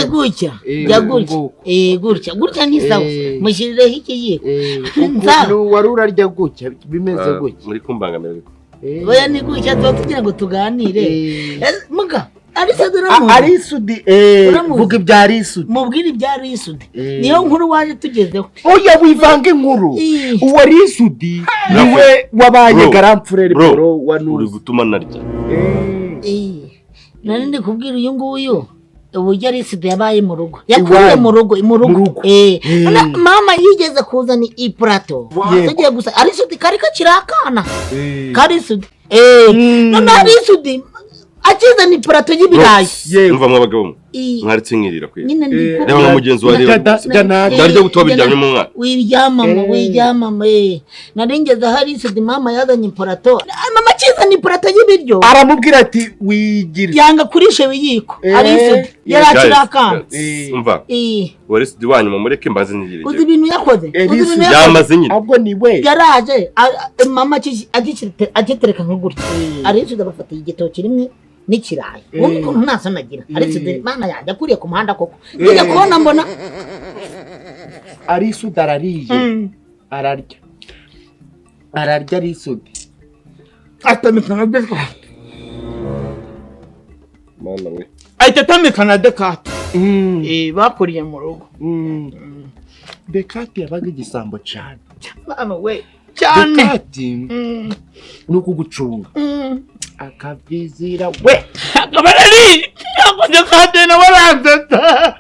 gutya gutya ni sawa mushirireho ikiyiko wari urarya gutya bimeze gutya muri kumbangamira ariko oya ni gutya tugira ngo tuganire muga Arisudi vuga ibya Arisudi mubwire ibya Arisudi niyo nkuru waje tugezeho oya wivange inkuru uwo Arisudi niwe wabaye garamfurere bro wa uri gutuma narya nari ndi kubwira uyu nguyu uburyo Arisudi yabaye mu rugo yakuye mu rugo mama yigeze kuzana iplato tugiye gusa Arisudi kari kakirakana Arisudi none Arisudi akiza ni plato y'ibirayi umva mwabagabo mwaritse nkirira kwe nyine reba nka mugenzi wa rero daryo gutoba biryamye mu mwana wiryamama naringeze Arisudi mama yazanye plato mama akiza ni plato y'ibiryo aramubwira ati wigira yanga kurisha biyiko Arisudi yarakirakana umva Arisudi wanyu mumureke mbaze nkirire uzi ibintu yakoze yamaze nyine ahubwo ni we yaraje mama agitereka nk'ugutya Arisudi abafata igitoki rimwe n'ikirayi umuntu ntasanagira Arisudi mana yanjye akuriye ku muhanda koko njya kubona mbona Arisudi arariye ararya Arisudi atamikana Descartes mana we atamikana Descartes bakuriye mu rugo Descartes yabaga igisambo cyane mama we cyane Descartes nuko gucunga akavizira we akabarari akoze kade na waranzata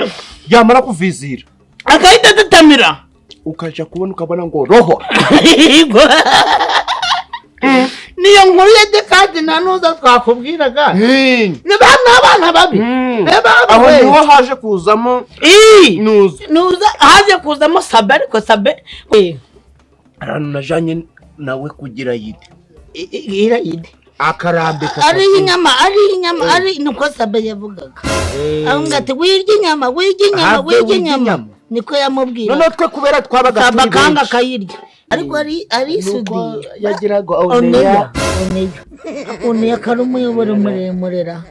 yamara kuvizira akahita tatamira ukaja kubona ukabona ngo roho niyo nkuru ya Descartes nanuza twakubwiraga n'abana babi aho niho haje kuzamo nuza haje kuzamo Sabe ariko Sabe arano najanye nawe kugira yide akarambika ari inyama ari nuko Sabe yavugaga ahunga ati wirya inyama niko yamubwira none twe kubera twabaga Sabe kanga kayirya ariko ari Arisudi yagiraga oneya karumuyobora muremurera